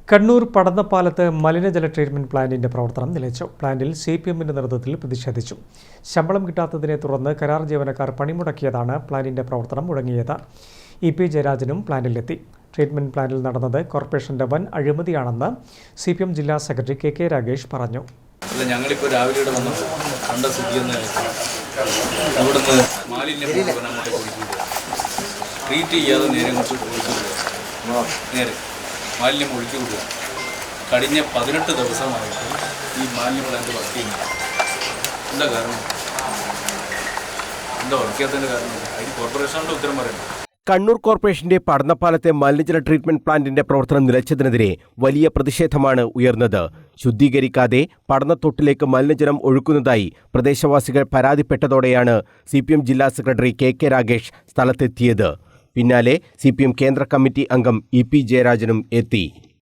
കണ്ണൂർ പടന്നപ്പാലത്ത് മലിനജല ട്രീറ്റ്മെന്റ് പ്ലാന്റിന്റെ പ്രവർത്തനം നിലച്ചു. പ്ലാന്റിൽ സിപിഎമ്മിന്റെ നേതൃത്വത്തിൽ പ്രതിഷേധിച്ചു. ശമ്പളം കിട്ടാത്തതിനെ തുടർന്ന് കരാർ ജീവനക്കാർ പണിമുടക്കിയതാണ് പ്ലാന്റിന്റെ പ്രവർത്തനം മുടങ്ങിയത്. ഇ.പി. ജയരാജനും പ്ലാന്റിലെത്തി. ട്രീറ്റ്മെന്റ് പ്ലാന്റിൽ നടന്നത് കോർപ്പറേഷന്റെ വൻ അഴിമതിയാണെന്ന് സിപിഎം ജില്ലാ സെക്രട്ടറി കെ രാഗേഷ് പറഞ്ഞു. ഞങ്ങളിപ്പോൾ രാവിലെ ഇവിടെ വന്നു കണ്ട സ്ഥിതിയെന്ന് ഇവിടുന്ന് മാലിന്യം ട്രീറ്റ് ചെയ്യാതെ നേരെ മാലിന്യം ഒഴിച്ചു വിടുക. കഴിഞ്ഞ 18 ദിവസമായിട്ട് ഈ മാലിന്യ പ്ലാന്റ് വർക്ക് ചെയ്യുന്നു. എന്താ കാരണം? എന്താ വർക്ക് ചെയ്യാത്തതിൻ്റെ കാരണം? അതിന് കോർപ്പറേഷനുടെ ഉത്തരം പറയുന്നത്. കണ്ണൂർ കോർപ്പറേഷന്റെ പടന്നപ്പാലത്തെ മലിനജല ട്രീറ്റ്മെന്റ് പ്ലാന്റിന്റെ പ്രവർത്തനം നിലച്ചതിനെതിരെ വലിയ പ്രതിഷേധമാണ് ഉയർന്നത്. ശുദ്ധീകരിക്കാതെ പടന്നത്തൊട്ടിലേക്ക് മലിനജലം ഒഴുക്കുന്നതായി പ്രദേശവാസികൾ പരാതിപ്പെട്ടതോടെയാണ് സിപിഎം ജില്ലാ സെക്രട്ടറി കെ രാഗേഷ് സ്ഥലത്തെത്തിയത്. പിന്നാലെ സിപിഎം കേന്ദ്ര കമ്മിറ്റി അംഗം ഇ.പി. ജയരാജനും എത്തി.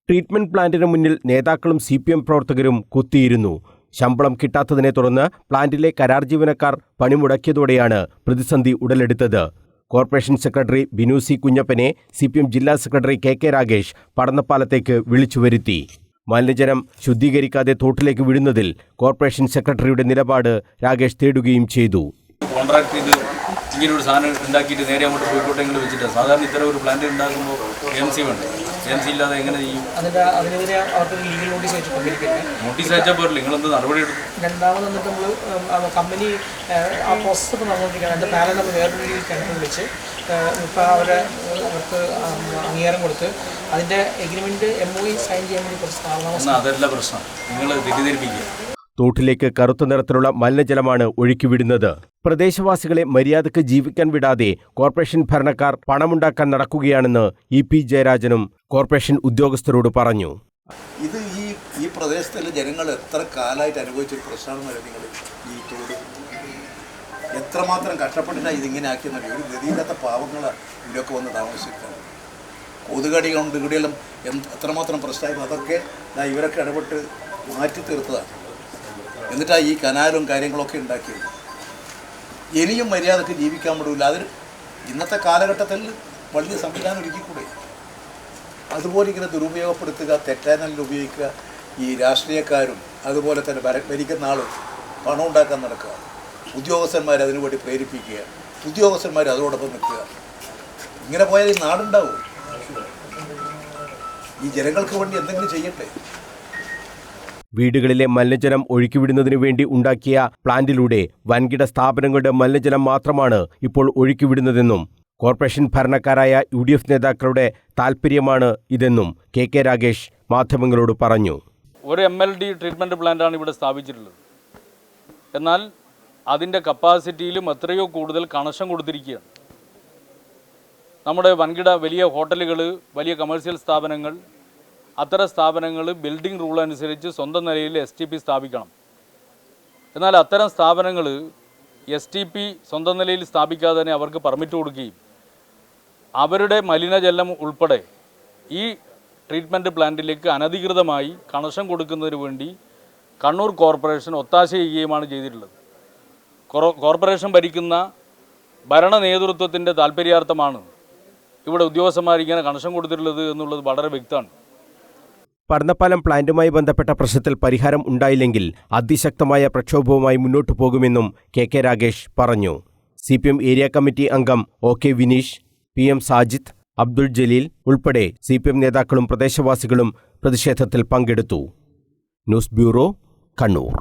ട്രീറ്റ്മെന്റ് പ്ലാന്റിന് മുന്നിൽ നേതാക്കളും സിപിഎം പ്രവർത്തകരും കുത്തിയിരുന്നു. ശമ്പളം കിട്ടാത്തതിനെ തുടർന്ന് പ്ലാന്റിലെ കരാർ ജീവനക്കാർ പണിമുടക്കിയതോടെയാണ് പ്രതിസന്ധി ഉടലെടുത്തത്. കോർപ്പറേഷൻ സെക്രട്ടറി ബിനു സി കുഞ്ഞപ്പനെ സിപിഎം ജില്ലാ സെക്രട്ടറി കെ രാഗേഷ് പടന്നപ്പാലത്തേക്ക് വിളിച്ചുവരുത്തി. മലിനജലം ശുദ്ധീകരിക്കാതെ തോട്ടിലേക്ക് വിടുന്നതിൽ കോർപ്പറേഷൻ സെക്രട്ടറിയുടെ നിലപാട് രാഗേഷ് തേടുകയും ചെയ്തു. കോൺട്രാക്ട് ചെയ്ത് ഇങ്ങനൊരു സാധനം ഉണ്ടാക്കിയിട്ട് നേരെ അങ്ങോട്ട് പോയിക്കോട്ടെങ്കിലും വെച്ചിട്ട് സാധാരണ ഇത്തരം ഒരു പ്ലാന്റ് ഉണ്ടാക്കുമ്പോൾ എം.സി. വേണ്ടേ? എം.സി. ഇല്ലാതെ എങ്ങനെ ചെയ്യും? നോട്ടീസ് അയച്ചാൽ പോരില്ല. നിങ്ങളെന്ത് നടപടി എടുക്കും? രണ്ടാമത് എന്നിട്ട് നമ്മൾ കമ്പനി ആ പ്രോസസ്സ് നടന്നുകൊണ്ടിരിക്കുകയാണ്. എൻ്റെ പാനൽ നമ്മൾ വേറൊരു രീതിയിൽ കണ്ടുപിടിച്ച് ഇപ്പോൾ അവർക്ക് അംഗീകാരം കൊടുത്ത് അതിൻ്റെ എഗ്രിമെൻറ്റ് MOU സൈൻ ചെയ്യാൻ വേണ്ടി കുറച്ച് അതല്ല പ്രശ്നം. നിങ്ങൾ തെറ്റിദ്ധരിപ്പിക്കുക. തോട്ടിലേക്ക് കറുത്ത നിറത്തിലുള്ള മലിനജലമാണ് ഒഴുക്കിവിടുന്നത്. പ്രദേശവാസികളെ മര്യാദക്ക് ജീവിക്കാൻ വിടാതെ കോർപ്പറേഷൻ ഭരണക്കാർ പണമുണ്ടാക്കാൻ നടക്കുകയാണെന്ന് ഇ.പി. ജയരാജനും കോർപ്പറേഷൻ ഉദ്യോഗസ്ഥരോട് പറഞ്ഞു. ഇത് ഈ പ്രദേശത്തിലെ ജനങ്ങൾ എത്ര കാലമായിട്ട് അനുഭവിച്ചൊരു പ്രശ്നമാണ്. നിങ്ങൾ ഈ തോട് എത്രമാത്രം കഷ്ടപ്പെട്ടിട്ടാണ് ഇതിങ്ങനെ ആക്കിയെന്നറിയ. ഒരു ഗതിയില്ലാത്ത പാവങ്ങളാണ് ഇതിലൊക്കെ വന്ന് താമസിക്കുന്നത്. കൊതുകടികളുണ്ട്. ഇവിടെയെല്ലാം എത്രമാത്രം പ്രശ്നമായിരുന്നു. അതൊക്കെ ഇവരൊക്കെ ഇടപെട്ട് മാറ്റി തീർത്തതാണ്. എന്നിട്ടാണ് ഈ കനാലും കാര്യങ്ങളൊക്കെ ഉണ്ടാക്കിയത്. ഇനിയും മര്യാദക്ക് ജീവിക്കാൻ പറ്റില്ല. അതിന് ഇന്നത്തെ കാലഘട്ടത്തിൽ വലിയ സംവിധാനം ഒരുക്കിക്കൂടെ? അതുപോലെ ഇങ്ങനെ ദുരുപയോഗപ്പെടുത്തുക, തെറ്റായ നിലയിൽ ഉപയോഗിക്കുക. ഈ രാഷ്ട്രീയക്കാരും അതുപോലെ തന്നെ ഭരിക്കുന്ന ആളും പണം ഉണ്ടാക്കാൻ നടക്കുക. ഉദ്യോഗസ്ഥന്മാർ അതിനു വേണ്ടി പ്രേരിപ്പിക്കുക. ഉദ്യോഗസ്ഥന്മാർ അതോടൊപ്പം നിൽക്കുക. ഇങ്ങനെ പോയാൽ ഈ നാടുണ്ടാവും. ഈ ജനങ്ങൾക്ക് വേണ്ടി എന്തെങ്കിലും ചെയ്യട്ടെ. വീടുകളിലെ മലിനജലം ഒഴുക്കിവിടുന്നതിനു വേണ്ടി ഉണ്ടാക്കിയ പ്ലാന്റിലൂടെ വൻകിട സ്ഥാപനങ്ങളുടെ മലിനജലം മാത്രമാണ് ഇപ്പോൾ ഒഴുക്കിവിടുന്നതെന്നും കോർപ്പറേഷൻ ഭരണക്കാരായ UDF നേതാക്കളുടെ താൽപ്പര്യമാണ് ഇതെന്നും കെ രാഗേഷ് മാധ്യമങ്ങളോട് പറഞ്ഞു. ഒരു MLD ട്രീറ്റ്മെൻറ്റ് പ്ലാന്റാണ് ഇവിടെ സ്ഥാപിച്ചിട്ടുള്ളത്. എന്നാൽ അതിൻ്റെ കപ്പാസിറ്റിയിലും എത്രയോ കൂടുതൽ കണക്ഷൻ കൊടുത്തിരിക്കുകയാണ്. നമ്മുടെ വൻകിട വലിയ ഹോട്ടലുകൾ, വലിയ കമേഴ്സ്യൽ സ്ഥാപനങ്ങൾ, അത്തരം സ്ഥാപനങ്ങൾ ബിൽഡിംഗ് റൂൾ അനുസരിച്ച് സ്വന്തം നിലയിൽ STP സ്ഥാപിക്കണം. എന്നാൽ അത്തരം സ്ഥാപനങ്ങൾ STP സ്വന്തം നിലയിൽ സ്ഥാപിക്കാതെ തന്നെ അവർക്ക് പെർമിറ്റ് കൊടുക്കുകയും അവരുടെ മലിനജലം ഉൾപ്പെടെ ഈ ട്രീറ്റ്മെൻറ്റ് പ്ലാന്റിലേക്ക് അനധികൃതമായി കണക്ഷൻ കൊടുക്കുന്നതിന് വേണ്ടി കണ്ണൂർ കോർപ്പറേഷൻ ഒത്താശ ചെയ്യുകയുമാണ് ചെയ്തിട്ടുള്ളത്. കോർപ്പറേഷൻ ഭരിക്കുന്ന ഭരണ നേതൃത്വത്തിൻ്റെ താൽപ്പര്യാർത്ഥമാണ് ഇവിടെ ഉദ്യോഗസ്ഥന്മാർ ഇങ്ങനെ കണക്ഷൻ കൊടുത്തിട്ടുള്ളത് എന്നുള്ളത് വളരെ വ്യക്തമാണ്. പടന്നപ്പാലം പ്ലാന്റുമായി ബന്ധപ്പെട്ട പ്രശ്നത്തിൽ പരിഹാരം ഉണ്ടായില്ലെങ്കിൽ അതിശക്തമായ പ്രക്ഷോഭവുമായി മുന്നോട്ടു പോകുമെന്നും കെ രാഗേഷ് പറഞ്ഞു. സിപിഎം ഏരിയ കമ്മിറ്റി അംഗം OK വിനീഷ്, PM സാജിദ്, അബ്ദുൾ ജലീൽ ഉൾപ്പെടെ സിപിഎം നേതാക്കളും പ്രദേശവാസികളും പ്രതിഷേധത്തിൽ പങ്കെടുത്തു. News bureau, Kannur.